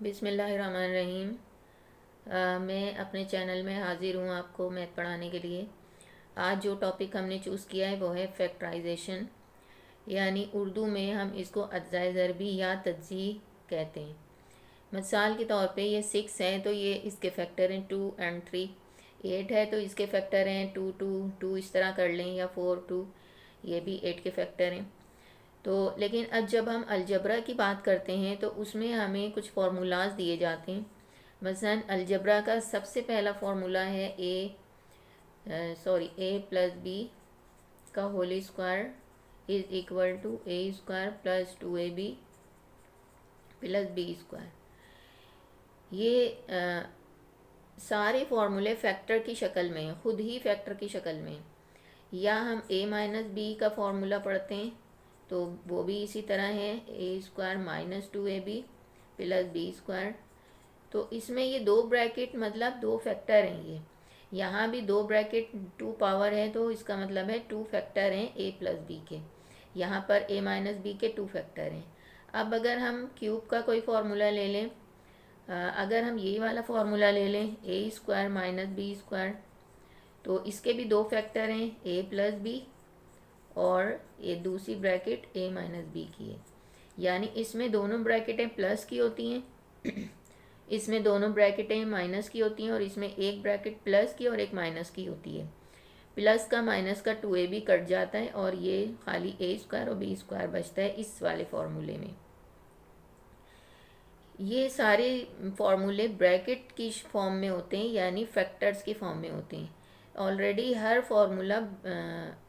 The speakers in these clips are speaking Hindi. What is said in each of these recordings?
बिस्मिल्लाहिर्रहमानिर्रहीम। मैं अपने चैनल में हाज़िर हूँ आपको मैथ पढ़ाने के लिए। आज जो टॉपिक हमने चूज़ किया है वो है फैक्टराइजेशन, यानी उर्दू में हम इसको अज्जाए ज़रबी या तज्ज़ीह कहते हैं। मिसाल के तौर पे ये 6 है तो ये इसके फैक्टर हैं 2 और 3। 8 है तो इसके फैक्टर हैं 2 2 2, इस तरह कर लें, या 4 2, ये भी 8 के फैक्टर हैं। तो लेकिन अब जब हम अलजबरा की बात करते हैं तो उसमें हमें कुछ फार्मूलाज दिए जाते हैं। मसलन अलजबरा का सबसे पहला फार्मूला है ए प्लस बी का whole square is equal to A square plus 2ab plus B square. ये सारे फार्मूले फैक्टर की शक्ल में हैं, खुद ही फैक्टर की शक्ल में। या हम a माइनस बी का फार्मूला पढ़ते हैं तो वो भी इसी तरह है, A square minus 2ab plus B square. तो इसमें ये दो ब्रैकेट मतलब दो फैक्टर हैं। ये यहाँ भी दो ब्रैकेट 2 पावर है तो इसका मतलब है 2 फैक्टर हैं a प्लस बी के। यहाँ पर a माइनस बी के 2 फैक्टर हैं। अब अगर हम क्यूब का कोई फार्मूला ले लें, अगर हम ये वाला फार्मूला ले लें ए स्क्वायर माइनस बी स्क्वायर, तो इसके भी दो फैक्टर हैं a प्लस बी, और ये दूसरी ब्रैकेट a माइनस बी की है। यानी इसमें दोनों ब्रैकेटें प्लस की होती हैं इसमें दोनों ब्रैकेटें माइनस की होती हैं, और इसमें एक ब्रैकेट प्लस की और एक माइनस की होती है। प्लस का माइनस का 2ab कट जाता है और ये खाली a स्क्वायर और b स्क्वायर बचता है इस वाले फार्मूले में। ये सारे फार्मूले ब्रैकेट की फॉर्म में होते हैं, यानी फैक्टर्स की फॉर्म में होते हैं। ऑलरेडी हर फार्मूला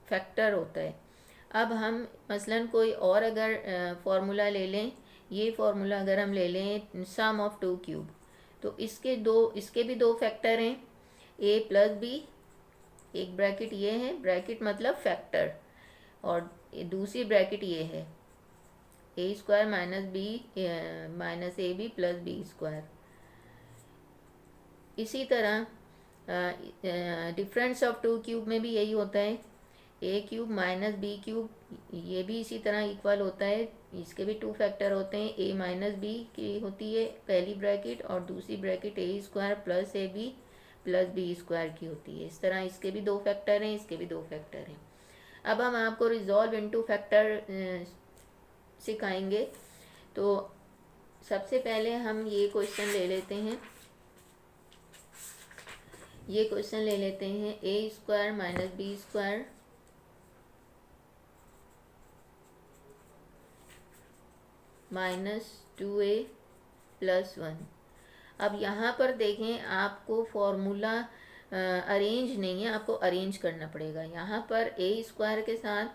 फैक्टर होता है। अब हम मसलन कोई और अगर फार्मूला ले लें, ये फार्मूला अगर हम ले लें सम ऑफ 2 क्यूब, तो इसके भी दो फैक्टर हैं a प्लस बी, एक ब्रैकेट ये है, ब्रैकेट मतलब फैक्टर, और दूसरी ब्रैकेट ये है A square minus B minus A B plus B square. इसी तरह डिफरेंस ऑफ 2 क्यूब में भी यही होता है, ए क्यूब माइनस बी क्यूब, ये भी इसी तरह इक्वल होता है। इसके भी 2 फैक्टर होते हैं, ए माइनस बी की होती है पहली ब्रैकेट, और दूसरी bracket A square plus A B plus B square की होती है। इस तरह इसके भी दो फैक्टर हैं, इसके भी दो फैक्टर हैं। अब हम आपको रिजॉल्व इनटू फैक्टर सिखाएंगे। तो सबसे पहले हम ये क्वेश्चन ले लेते हैं, A square minus B square minus 2a plus 1। अब यहाँ पर देखें, आपको फॉर्मूला अरेंज नहीं है, आपको अरेंज करना पड़ेगा। यहाँ पर ए स्क्वायर के साथ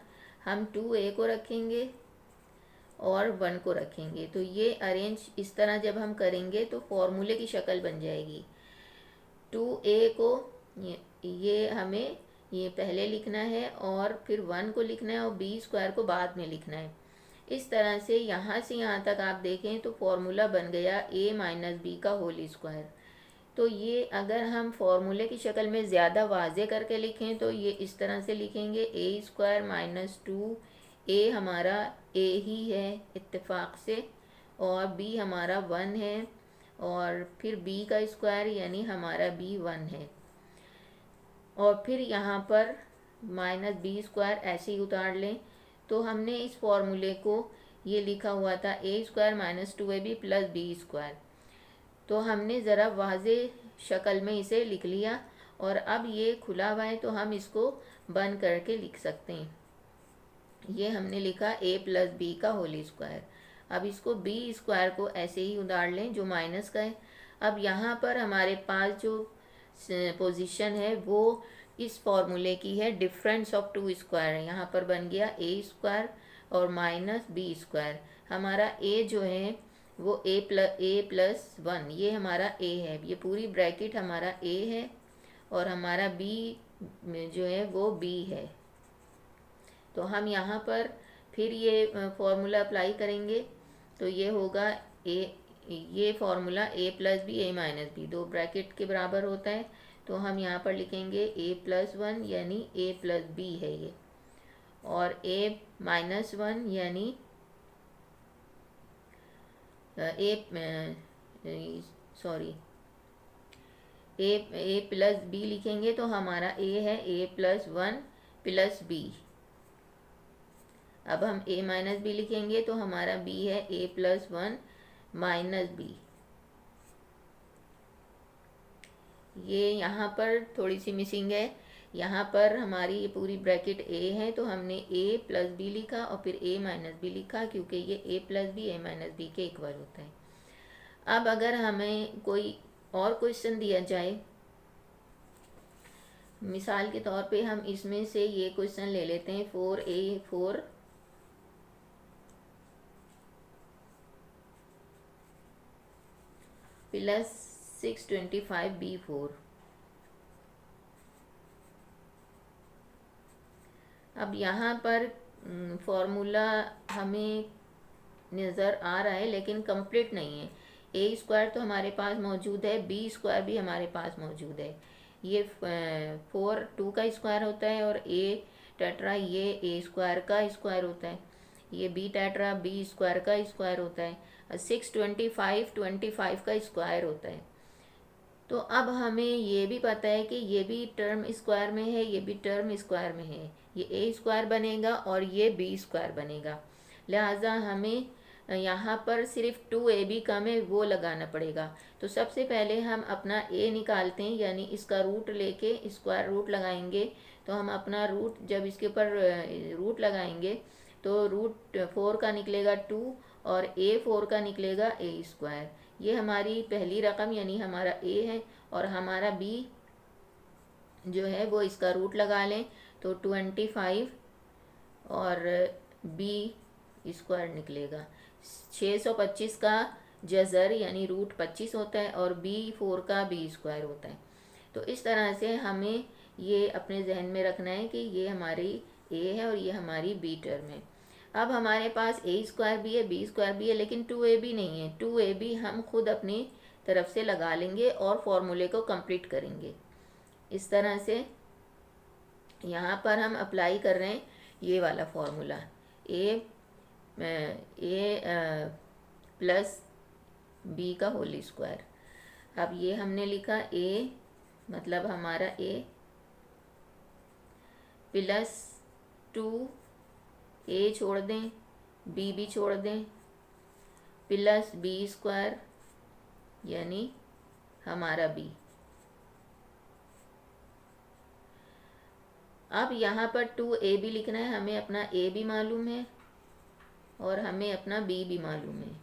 हम 2a को रखेंगे और 1 को रखेंगे। तो ये अरेंज इस तरह जब हम करेंगे तो फॉर्मूले की शक्ल बन जाएगी। 2a को ये हमें ये पहले लिखना है और फिर 1 को लिखना है, और बी स्क्वायर को बाद में लिखना है। इस तरह से यहाँ तक आप देखें तो फॉर्मूला बन गया a माइनस बी का होल स्क्वायर। तो ये अगर हम फॉर्मूले की शक्ल में ज़्यादा वाजे करके लिखें तो ये इस तरह से लिखेंगे, ए स्क्वायर माइनस 2, ए हमारा ए ही है इत्तेफाक से, और बी हमारा 1 है, और फिर बी का स्क्वायर यानी हमारा बी 1 है, और फिर यहाँ पर माइनस बी स्क्वायर ऐसे ही उतार लें। तो हमने इस फॉर्मूले को ये लिखा हुआ था A square minus 2ab plus B square, तो हमने ज़रा वाजे शक्ल में इसे लिख लिया, और अब ये खुला हुआ है तो हम इसको बंद करके लिख सकते हैं। ये हमने लिखा a प्लस बी का होल स्क्वायर। अब इसको b स्क्वायर को ऐसे ही उतार लें जो माइनस का है। अब यहाँ पर हमारे पास जो पोजीशन है वो इस फॉर्मूले की है, डिफरेंस ऑफ 2 स्क्वायर है। यहाँ पर बन गया a स्क्वायर और माइनस बी स्क्वायर। हमारा a जो है वो a प्लस 1, ये हमारा a है, ये पूरी ब्रैकेट हमारा a है, और हमारा b जो है वो b है। तो हम यहाँ पर फिर ये फॉर्मूला अप्लाई करेंगे, तो ये होगा ये formula a plus B A minus B दो ब्रैकेट के बराबर होता है। तो हम यहाँ पर लिखेंगे a प्लस 1 यानी a प्लस बी है ये, और a माइनस 1 यानी सॉरी ए प्लस बी लिखेंगे तो हमारा ए है A plus one plus B. अब हम ए माइनस बी लिखेंगे तो हमारा बी है A plus one minus B. ये यहाँ पर थोड़ी सी मिसिंग है, यहाँ पर हमारी ये पूरी ब्रैकेट ए है तो हमने ए प्लस बी लिखा और फिर ए माइनस बी लिखा, क्योंकि ये ए plus B A minus B के इक्वल होता है। अब अगर हमें कोई और क्वेश्चन दिया जाए, मिसाल के तौर पे हम इसमें से ये क्वेश्चन ले लेते हैं 4 प्लस 625 B4। अब यहाँ पर फॉर्मूला हमें नज़र आ रहा है लेकिन कंप्लीट नहीं है। ए स्क्वायर तो हमारे पास मौजूद है, बी स्क्वायर भी हमारे पास मौजूद है। ये 2 का स्क्वायर होता है और ए टेट्रा ये ए स्क्वायर का स्क्वायर होता है, ये बी टेट्रा बी स्क्वायर का स्क्वायर होता है, 625 का स्क्वायर होता है। तो अब हमें ये भी पता है कि ये भी टर्म स्क्वायर में है, ये भी टर्म स्क्वायर में है, ये ए स्क्वायर बनेगा और ये बी स्क्वायर बनेगा। लिहाजा हमें यहाँ पर सिर्फ 2ab कम है वो लगाना पड़ेगा। तो सबसे पहले हम अपना a निकालते हैं, यानी इसका रूट लेके स्क्वायर रूट लगाएंगे। तो हम अपना रूट जब इसके ऊपर रूट लगाएंगे तो रूट 4 का निकलेगा 2 और a4 का निकलेगा a स्क्वायर। ये हमारी पहली रकम यानी हमारा a है और हमारा b जो है वो इसका रूट लगा लें तो 25 और b स्क्वायर निकलेगा। 625 का जज़र यानी रूट 25 होता है और b4 का b स्क्वायर होता है। तो इस तरह से हमें ये अपने जहन में रखना है कि ये हमारी a है और ये हमारी b टर्म है। अब हमारे पास a स्क्वायर भी है b स्क्वायर भी है लेकिन 2ab नहीं है। 2ab हम खुद अपनी तरफ से लगा लेंगे और फॉर्मूले को कंप्लीट करेंगे। इस तरह से यहाँ पर हम अप्लाई कर रहे हैं ये वाला फॉर्मूला a प्लस बी का होल स्क्वायर। अब ये हमने लिखा a मतलब हमारा a प्लस 2 a छोड़ दें b भी छोड़ दें प्लस b स्क्वायर यानी हमारा b। अब यहाँ पर 2ab लिखना है, हमें अपना a भी मालूम है और हमें अपना b भी मालूम है।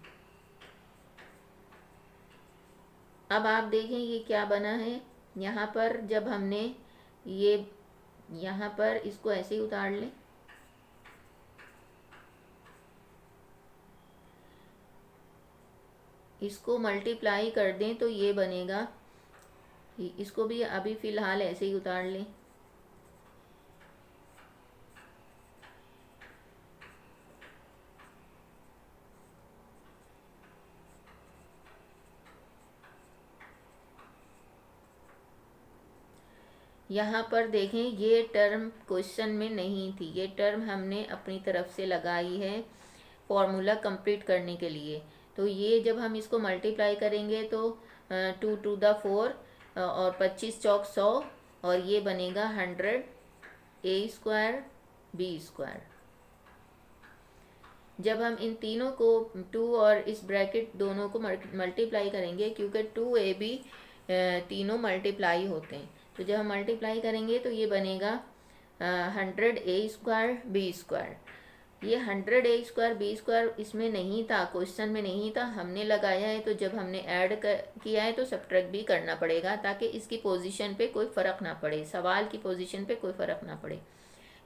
अब आप देखें ये क्या बना है। यहाँ पर जब हमने ये यहाँ पर इसको ऐसे ही उतार लें, इसको मल्टीप्लाई कर दें तो ये बनेगा, इसको भी अभी फ़िलहाल ऐसे ही उतार लें। यहाँ पर देखें ये टर्म क्वेश्चन में नहीं थी, ये टर्म हमने अपनी तरफ से लगाई है फॉर्मूला कंप्लीट करने के लिए। तो ये जब हम इसको मल्टीप्लाई करेंगे तो 2 to the 4 और 25 चौक 100 और ये बनेगा 100 a स्क्वायर b स्क्वायर। जब हम इन तीनों को 2 और इस ब्रैकेट दोनों को मल्टीप्लाई करेंगे, क्योंकि 2ab तीनों मल्टीप्लाई होते हैं, तो जब हम मल्टीप्लाई करेंगे तो ये बनेगा 100 a स्क्वायर b स्क्वायर। ये 100 a स्क्वायर b स्क्वायर इसमें नहीं था, क्वेश्चन में नहीं था, हमने लगाया है। तो जब हमने ऐड किया है तो सब्ट्रैक्ट भी करना पड़ेगा ताकि इसकी पोजीशन पे कोई फ़र्क ना पड़े, सवाल की पोजीशन पे कोई फ़र्क ना पड़े,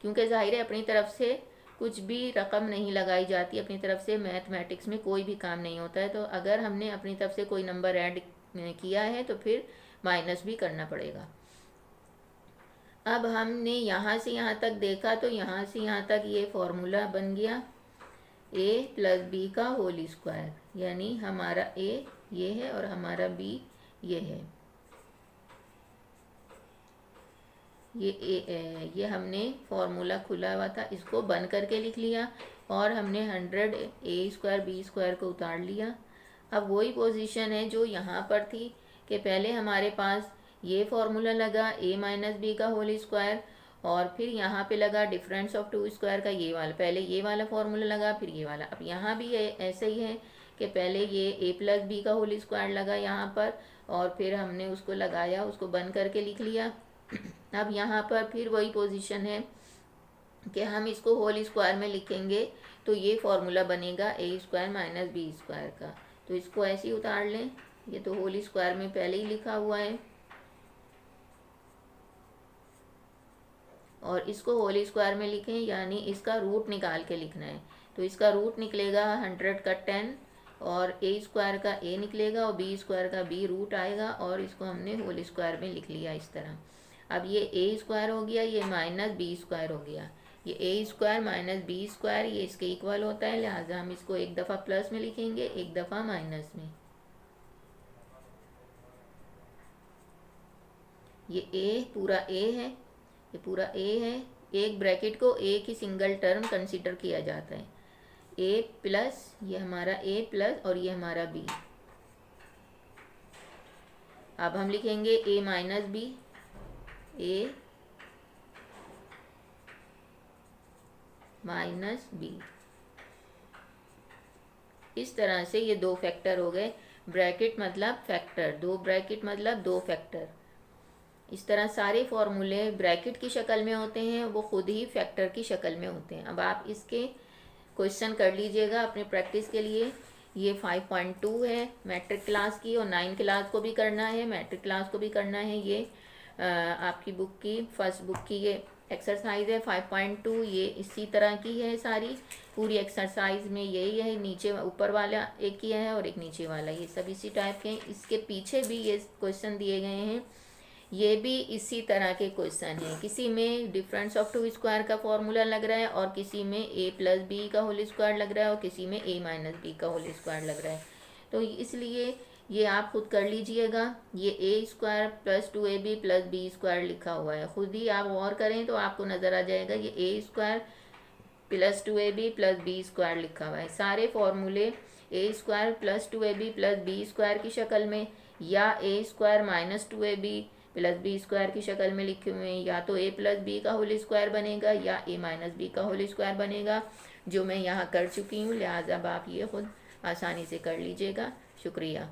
क्योंकि ज़ाहिर है अपनी तरफ से कुछ भी रकम नहीं लगाई जाती, अपनी तरफ से मैथमेटिक्स में कोई भी काम नहीं होता है। तो अगर हमने अपनी तरफ से कोई नंबर ऐड किया है तो फिर माइनस भी करना पड़ेगा। अब हमने यहाँ से यहाँ तक देखा तो यहाँ से यहाँ तक ये फॉर्मूला बन गया a प्लस बी का होल स्क्वायर, यानी हमारा a ये है और हमारा b ये है। ये हमने फॉर्मूला खुला हुआ था, इसको बंद करके लिख लिया और हमने 100 a स्क्वायर b स्क्वायर को उतार लिया अब वही पोजीशन है जो यहाँ पर थी कि पहले हमारे पास ये फॉर्मूला लगा a माइनस बी का होल स्क्वायर, और फिर यहाँ पे लगा डिफरेंस ऑफ टू स्क्वायर का ये वाला, पहले ये वाला फॉर्मूला लगा फिर ये वाला। अब यहाँ भी ऐसे ही है कि पहले ये a प्लस बी का होल स्क्वायर लगा यहाँ पर, और फिर हमने उसको लगाया, उसको बंद करके लिख लिया। अब यहाँ पर फिर वही पोजीशन है कि हम इसको होल स्क्वायर में लिखेंगे तो ये फॉर्मूला बनेगा a square minus B square का। तो इसको ऐसे ही उतार लें, ये तो होल स्क्वायर में पहले ही लिखा हुआ है, और इसको होल स्क्वायर में लिखें यानी इसका रूट निकाल के लिखना है। तो इसका रूट निकलेगा 100 का 10, और a स्क्वायर का a निकलेगा और b स्क्वायर का b रूट आएगा, और इसको हमने होल स्क्वायर में लिख लिया इस तरह। अब ये a स्क्वायर हो गया, ये माइनस बी स्क्वायर हो गया, ये a square minus B square ये इसके इक्वल होता है, लिहाजा हम इसको एक दफ़ा प्लस में लिखेंगे एक दफ़ा माइनस में। ये a पूरा a है, ये पूरा a है, एक ब्रैकेट को a की सिंगल टर्म कंसीडर किया जाता है, a प्लस ये हमारा a प्लस और ये हमारा b। अब हम लिखेंगे a minus b, a minus b. इस तरह से ये दो फैक्टर हो गए, ब्रैकेट मतलब फैक्टर, दो ब्रैकेट मतलब दो फैक्टर। इस तरह सारे फॉर्मूले ब्रैकेट की शक्ल में होते हैं, वो खुद ही फैक्टर की शक्ल में होते हैं। अब आप इसके क्वेश्चन कर लीजिएगा अपने प्रैक्टिस के लिए। ये 5.2 है मैट्रिक क्लास की, और 9 क्लास को भी करना है, मैट्रिक क्लास को भी करना है। ये आपकी बुक की फर्स्ट बुक की ये एक्सरसाइज है 5.2। ये इसी तरह की है सारी, पूरी एक्सरसाइज में यही है, नीचे ऊपर वाला एक ही है और एक नीचे वाला, ये सब इसी टाइप के हैं। इसके पीछे भी ये क्वेश्चन दिए गए हैं, ये भी इसी तरह के क्वेश्चन हैं। किसी में डिफरेंस ऑफ टू स्क्वायर का फॉर्मूला लग रहा है, और किसी में a प्लस बी का होल स्क्वायर लग रहा है, और किसी में a माइनस बी का होल स्क्वायर लग रहा है। तो इसलिए ये आप खुद कर लीजिएगा। ये a square plus 2ab plus B square लिखा हुआ है, खुद ही आप और करें तो आपको नज़र आ जाएगा ये a square plus 2ab plus B square लिखा हुआ है। सारे फॉर्मूले a square plus 2ab plus B square की शक्ल में, या a square minus 2ab plus B square की शक्ल में लिखे हुए हैं, या तो a प्लस बी का होल स्क्वायर बनेगा या a माइनस बी का होल स्क्वायर बनेगा, जो मैं यहाँ कर चुकी हूँ। लिहाजा अब आप ये खुद आसानी से कर लीजिएगा। शुक्रिया।